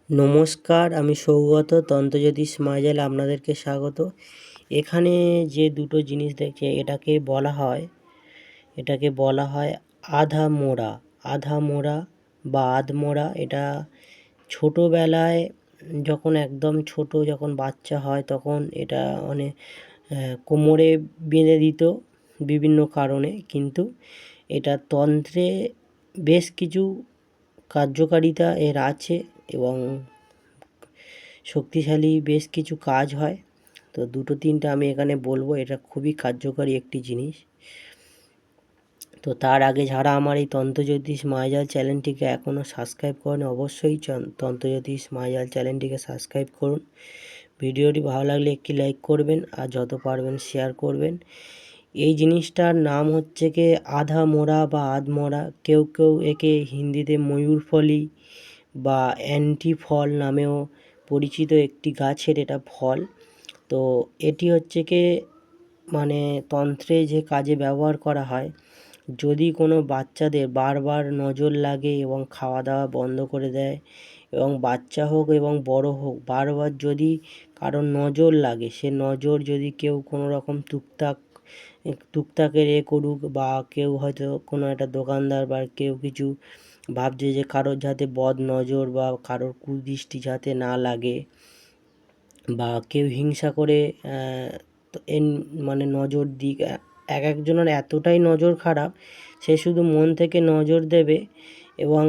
নমস্কার, আমি সৌগত তন্ত্রজ্যোতিষ মায়াজালে আপনাদেরকে স্বাগত। এখানে যে দুটো জিনিস দেখছে এটাকে বলা হয় আধা মোড়া বা আধমোড়া। এটা ছোটোবেলায় যখন একদম ছোট যখন বাচ্চা হয় তখন এটা কোমরে বেঁধে দিত বিভিন্ন কারণে, কিন্তু এটা তন্ত্রে বেশ কিছু কার্যকারিতা এর আছে এবং শক্তিশালী বেশ কিছু কাজ হয়। তো দুটো তিনটা আমি এখানে বলবো, এটা খুবই কার্যকারী একটি জিনিস। তো তার আগে যারা আমার এই তন্ত্রজ্যোতিষ মায়াজাল চ্যানেলটিকে এখনও সাবস্ক্রাইব করেন, অবশ্যই তন্ত্রজ্যোতিষ মায়াজাল চ্যানেলটিকে সাবস্ক্রাইব করুন। ভিডিওটি ভালো লাগলে একটি লাইক করবেন আর যত পারবেন শেয়ার করবেন। এই জিনিসটার নাম হচ্ছে কি আধা মোড়া বা আধমোড়া। কেউ কেউ একে হিন্দিতে ময়ূরফলি বা অ্যান্টি ফল নামেও পরিচিত একটি গাছের এটা ফল। তো এটি হচ্ছে কি তন্ত্রে যে কাজে ব্যবহার করা হয়, যদি কোনো বাচ্চাদের বারবার নজর লাগে এবং খাওয়া দাওয়া বন্ধ করে দেয়, এবং বাচ্চা হোক এবং বড় হোক বারবার যদি কারোর নজর লাগে, সে নজর যদি কেউ কোনো রকম টুকটাকের করুক, বা কেউ হয়তো কোনো একটা দোকানদার বা কেউ কিছু ভাবছে যে কারোর যাতে বদ নজর বা কারোর কুদৃষ্টি যাতে না লাগে, বা কেউ হিংসা করে নজর দিক, এক একজনের এতটাই নজর খারাপ, সে শুধু মন থেকে নজর দেবে এবং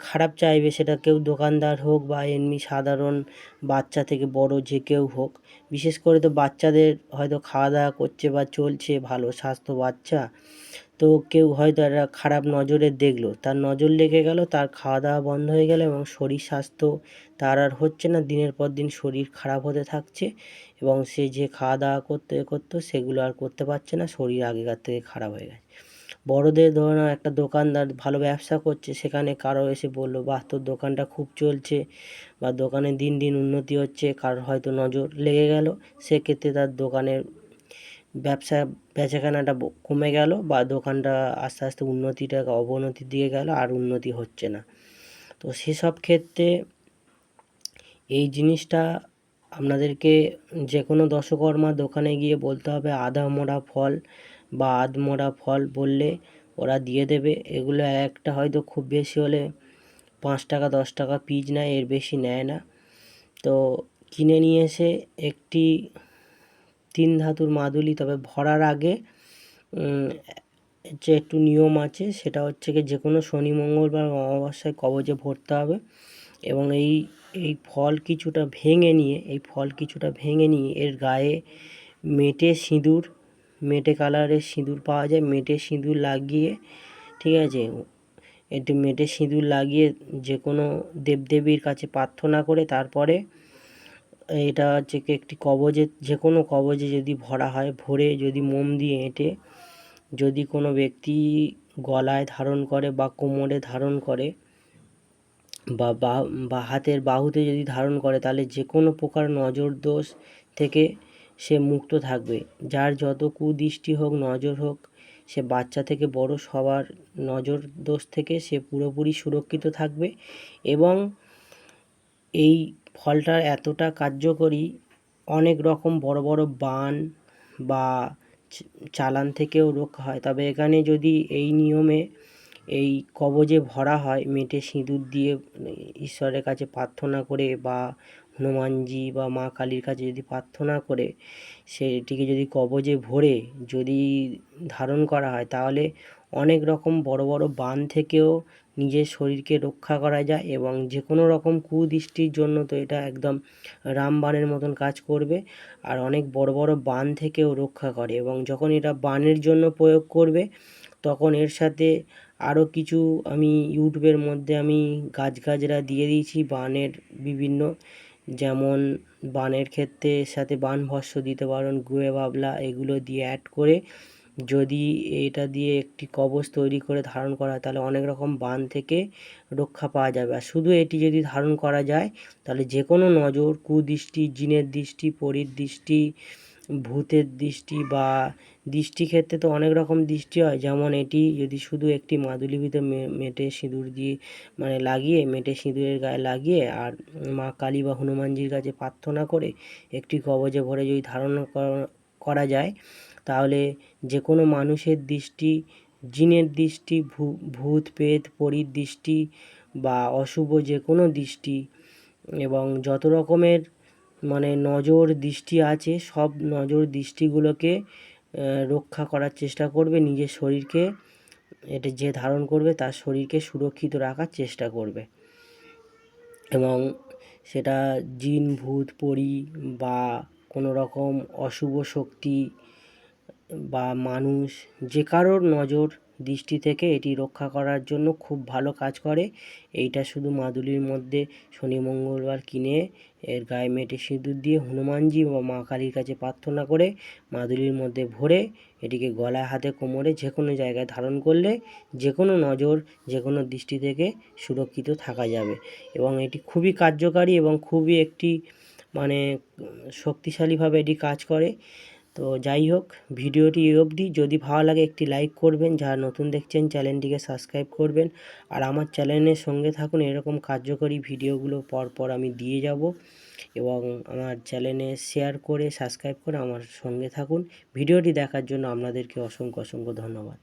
খারাপ চাইবে, সেটা কেউ দোকানদার হোক বা এমনি সাধারণ বাচ্চা থেকে বড় যে কেউ হোক। বিশেষ করে তো বাচ্চাদের হয়তো খাওয়া দাওয়া করছে বা চলছে ভালো, স্বাস্থ্য বাচ্চা, তো কেউ হয়তো একটা খারাপ নজরে দেখলো, তার নজর লেগে গেল, তার খাওয়া দাওয়া বন্ধ হয়ে গেল এবং শরীর স্বাস্থ্য তার আর হচ্ছে না, দিনের পর দিন শরীর খারাপ হতে থাকছে এবং সে যে খাওয়া দাওয়া করতো সেগুলো আর করতে পারছে না, শরীর আগেকার থেকে খারাপ হয়ে গেছে। বড়দের ধরুন একটা দোকানদার ভালো ব্যবসা করছে, সেখানে কারো এসে বললো, বাহ তোর দোকানটা খুব চলছে বা দোকানে দিন দিন উন্নতি হচ্ছে, কারোর হয়তো নজর লেগে গেল, সেক্ষেত্রে তার দোকানের ব্যবসা বেচাকেনাটা কমে গেল বা দোকানটা আস্তে আস্তে অবনতির দিকে গেল, আর উন্নতি হচ্ছে না। তো সেসব ক্ষেত্রে এই জিনিসটা আপনাদেরকে যে কোনো দশকর্মা দোকানে গিয়ে বলতে হবে আধা মোড়া ফল বা আধমোড়া ফল বললে ওরা দিয়ে দেবে। এগুলো একটা হয়তো খুব বেশি হলে 5 টাকা 10 টাকা পিস নেয়, এর বেশি নেয় না। তো কিনে নিয়ে এসে একটি 3 ধাতুর মাদুলি, তবে ভরার আগে যে একটু নিয়ম আছে, সেটা হচ্ছে কি যে কোনো শনি মঙ্গলবার অমাবস্যায় কবচে ভরতে হবে এবং এই ফল কিছুটা ভেঙে নিয়ে এর গায়ে মেটে কালারের সিঁদুর পাওয়া যায়, মেটে সিঁদুর লাগিয়ে, ঠিক আছে, একটু মেটে সিঁদুর লাগিয়ে যে কোনো দেবদেবীর কাছে প্রার্থনা করে তারপরে এটা হচ্ছে কি একটি যে কোনো কবজে যদি ভরা হয়, ভরে যদি মোম দিয়ে এঁটে যদি কোনো ব্যক্তি গলায় ধারণ করে বা কোমরে ধারণ করে বা হাতের বাহুতে যদি ধারণ করে, তাহলে যে কোনো প্রকার নজর দোষ থেকে সে মুক্ত থাকবে। যার যত কুদৃষ্টি হোক, নজর হোক, সে বাচ্চা থেকে বড় সবার নজর দোষ থেকে সে পুরোপুরি সুরক্ষিত থাকবে। এবং এই ফলটা এতটা কার্যকরী, অনেক রকম বড় বড় বান বা চালান থেকেও রক্ষা হয়। তবে এখানে যদি এই নিয়মে এই কবজে ভরা হয় মেটে সিঁদুর দিয়ে, ঈশ্বরের কাছে প্রার্থনা করে বা হনুমানজি বা মা কালীর কাছে যদি প্রার্থনা করে সেটিকে যদি কবজে ভরে যদি ধারণ করা হয়, তাহলে অনেক রকম বড় বড় বান থেকেও নিজের শরীরকে রক্ষা করা যায় এবং যে কোনো রকম কুদৃষ্টির জন্য তো এটা একদম রামবাণের মতন কাজ করবে, আর অনেক বড় বড় বান থেকেও রক্ষা করে। এবং যখন এটা বানের জন্য প্রয়োগ করবে, তখন এর সাথে আরও কিছু আমি ইউটিউবের মধ্যে আমি গাছগাছরা দিয়ে দিয়েছি বানের বিভিন্ন, যেমন বানের ক্ষেত্রে এর সাথে বান ভস্য দিতে পারেন, গুয়ে বাবলা, এগুলো দিয়ে অ্যাড করে যদি এটা দিয়ে একটি কবচ তৈরি করে ধারণ করা হয়, তাহলে অনেক রকম বান থেকে রক্ষা পাওয়া যাবে। আর শুধু এটি যদি ধারণ করা যায়, তাহলে যে কোনো নজর, কুদৃষ্টি, জিনের দৃষ্টি, পরীর দৃষ্টি, ভূতের দৃষ্টি বা দৃষ্টি ক্ষেত্রে তো অনেক রকম দৃষ্টি হয়, যেমন এটি যদি শুধু একটি মাদুলির ভিতর মেটে সিঁদুর দিয়ে মানে লাগিয়ে মেটে সিঁদুরের গায়ে লাগিয়ে আর মা কালী বা হনুমানজির কাছে প্রার্থনা করে একটি কবজে ভরে যদি ধারণা করা যায়, তাহলে যে কোনো মানুষের দৃষ্টি, জিনের দৃষ্টি, ভূত প্রেত পরীর দৃষ্টি বা অশুভ যে কোনো দৃষ্টি এবং যত রকমের মানে নজর দৃষ্টি আছে, সব নজর দৃষ্টিগুলোকে রক্ষা করার চেষ্টা করবে। নিজের শরীরকে, এটা যে ধারণ করবে তার শরীরকে সুরক্ষিত রাখার চেষ্টা করবে। এবং সেটা জিন ভূত পরী বা কোনো রকম অশুভ শক্তি বা মানুষ, যে কারোর নজর দৃষ্টি থেকে এটি রক্ষা করার জন্য খুব ভালো কাজ করে। এইটা শুধু মাদুলির মধ্যে শনি মঙ্গলবার কিনে এর গায়ে মেটে সিঁদুর দিয়ে হনুমানজি বা মা কালীর কাছে প্রার্থনা করে মাদুলির মধ্যে ভরে এটিকে গলায় হাতে কোমরে যে কোনো জায়গায় ধারণ করলে যে কোনো নজর যে কোনো দৃষ্টি থেকে সুরক্ষিত থাকা যাবে। এবং এটি খুবই কার্যকারী এবং খুবই একটি মানে শক্তিশালীভাবে এটি কাজ করে। তো যাই হোক, ভিডিওটি এই অবধি। যদি ভালো লাগে একটি লাইক করবেন, যারা নতুন দেখছেন চ্যানেলটিকে সাবস্ক্রাইব করবেন আর আমার চ্যানেলের সঙ্গে থাকুন। এরকম কার্যকরী ভিডিওগুলো পরপর আমি দিয়ে যাব এবং আমার চ্যানেলে শেয়ার করে সাবস্ক্রাইব করে আমার সঙ্গে থাকুন। ভিডিওটি দেখার জন্য আপনাদেরকে অসংখ্য ধন্যবাদ।